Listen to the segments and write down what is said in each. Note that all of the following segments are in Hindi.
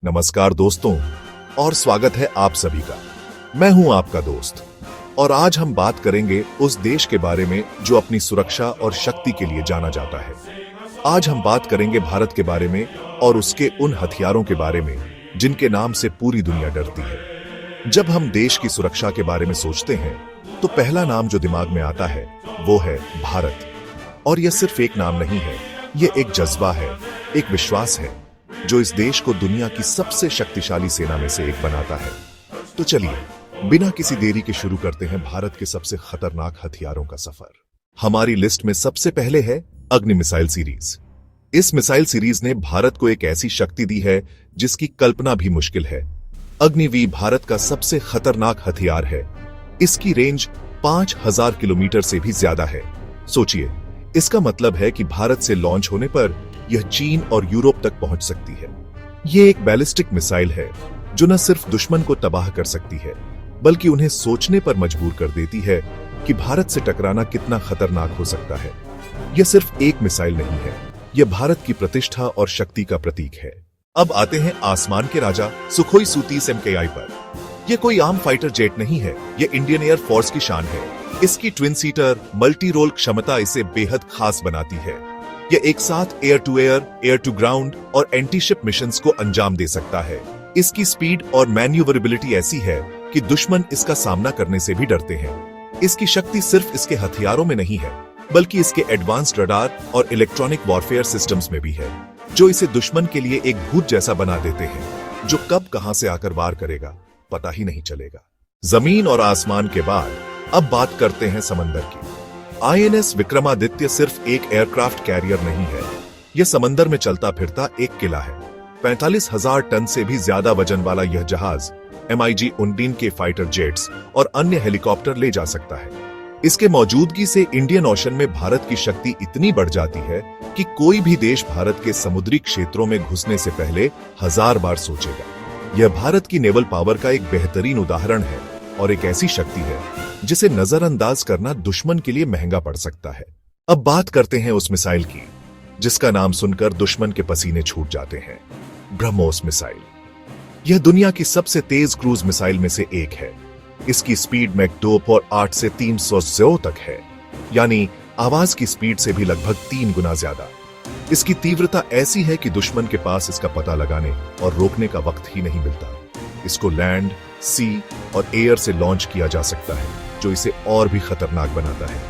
नमस्कार दोस्तों, और स्वागत है आप सभी का। मैं हूं आपका दोस्त, और आज हम बात करेंगे उस देश के बारे में जो अपनी सुरक्षा और शक्ति के लिए जाना जाता है। आज हम बात करेंगे भारत के बारे में और उसके उन हथियारों के बारे में जिनके नाम से पूरी दुनिया डरती है। जब हम देश की सुरक्षा के बारे में सोचते हैं तो पहला नाम जो दिमाग में आता है वो है भारत। और यह सिर्फ एक नाम नहीं है, यह एक जज्बा है, एक विश्वास है जो इस देश को दुनिया की सबसे शक्तिशाली सेना में से एक बनाता है। तो चलिए बिना किसी देरी के शुरू करते हैं भारत के सबसे खतरनाक हथियारों का सफर। हमारी लिस्ट में सबसे पहले है अग्नि मिसाइल सीरीज। इस मिसाइल सीरीज ने भारत को एक ऐसी शक्ति दी है जिसकी कल्पना भी मुश्किल है। अग्निवीर भारत का सबसे खतरनाक हथियार है। इसकी रेंज 5000 किलोमीटर से भी ज्यादा है। सोचिए, इसका मतलब है कि भारत से लॉन्च होने पर यह चीन और यूरोप तक पहुंच सकती है। यह एक बैलिस्टिक मिसाइल है जो न सिर्फ दुश्मन को तबाह कर सकती है बल्कि उन्हें सोचने पर मजबूर कर देती है कि भारत से टकराना कितना खतरनाक हो सकता है। यह सिर्फ एक मिसाइल नहीं है, यह भारत की प्रतिष्ठा और शक्ति का प्रतीक है। अब आते हैं आसमान के राजा सुखोई Su-30 MKI पर। यह कोई आम फाइटर जेट नहीं है, यह इंडियन एयर फोर्स की शान है। इसकी ट्विन सीटर मल्टी रोल क्षमता इसे बेहद खास बनाती है। यह एक साथ एयर टू ग्राउंड और एंटी शिप मिशंस को अंजाम दे सकता है। इसकी स्पीड और मैन्यूवरेबिलिटी ऐसी है कि दुश्मन इसका सामना करने से भी डरते हैं। इसकी शक्ति सिर्फ इसके हथियारों में नहीं है बल्कि इसके एडवांस्ड रडार और इलेक्ट्रॉनिक वॉरफेयर सिस्टम्स में भी है, जो इसे दुश्मन के लिए एक भूत जैसा बना देते हैं जो कब कहां से आकर वार करेगा पता ही नहीं चलेगा। जमीन और आसमान के बाद अब बात करते हैं समंदर की। INS विक्रमादित्य सिर्फ एक एयरक्राफ्ट कैरियर नहीं है, यह समंदर में चलता फिरता एक किला है। 45,000 टन से भी ज्यादा वजन वाला यह जहाज MiG-19 के फाइटर जेट्स और अन्य हेलीकॉप्टर ले जा सकता है। इसके मौजूदगी से इंडियन ओशन में भारत की शक्ति इतनी बढ़ जाती है कि कोई भी देश भारत के समुद्री क्षेत्रों में घुसने से पहले 1000 बार सोचेगा। यह भारत की नेवल पावर का एक बेहतरीन उदाहरण है और एक ऐसी शक्ति है जिसे नजरअंदाज करना दुश्मन के लिए महंगा पड़ सकता है। अब बात करते हैं उस मिसाइल की जिसका नाम सुनकर दुश्मन के पसीने छूट जाते हैं, ब्रह्मोस मिसाइल। यह दुनिया की सबसे तेज क्रूज मिसाइल में से एक है। इसकी स्पीड मैक 2.8 से 300 तक है, यानी आवाज की स्पीड से भी लगभग 3 गुना ज्यादा। इसकी तीव्रता ऐसी है कि दुश्मन के पास इसका पता लगाने और रोकने का वक्त ही नहीं मिलता। इसको लैंड, सी और एयर से लॉन्च किया जा सकता है, जो इसे और भी खतरनाक बनाता है।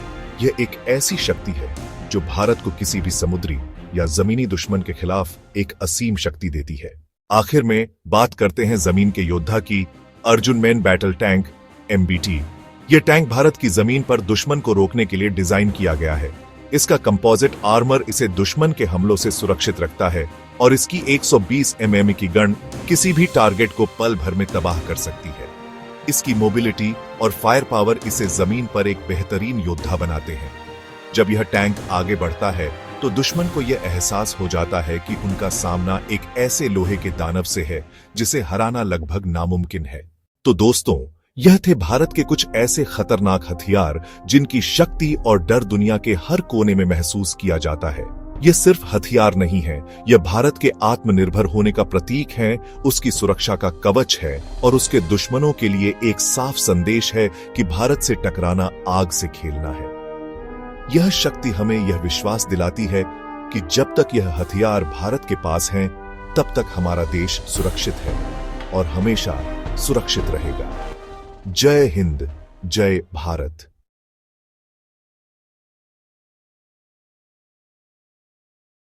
यह एक ऐसी शक्ति है जो भारत को किसी भी समुद्री या जमीनी दुश्मन के खिलाफ एक असीम शक्ति देती है। आखिर में बात करते हैं जमीन के योद्धा की, Arjun main battle tank MBT। यह टैंक भारत की जमीन पर दुश्मन को रोकने के लिए डिजाइन किया गया है। इसका कंपोजिट आर्मर इसे दुश्मन के हमलों से सुरक्षित रखता है और इसकी 120 mm की गन किसी भी टारगेट को पल भर में तबाह कर सकती है। इसकी मोबिलिटी और फायर पावर इसे जमीन पर एक बेहतरीन योद्धा बनाते हैं। जब यह टैंक आगे बढ़ता है तो दुश्मन को यह एहसास हो जाता है कि उनका सामना एक ऐसे लोहे के दानव से है जिसे हराना लगभग नामुमकिन है। तो दोस्तों, यह थे भारत के कुछ ऐसे खतरनाक हथियार जिनकी शक्ति और डर दुनिया के हर कोने में महसूस किया जाता है। यह सिर्फ हथियार नहीं है, यह भारत के आत्मनिर्भर होने का प्रतीक है, उसकी सुरक्षा का कवच है और उसके दुश्मनों के लिए एक साफ संदेश है कि भारत से टकराना आग से खेलना है। यह शक्ति हमें यह विश्वास दिलाती है कि जब तक यह हथियार भारत के पास हैं, तब तक हमारा देश सुरक्षित है और हमेशा सुरक्षित रहेगा। जय हिंद, जय भारत।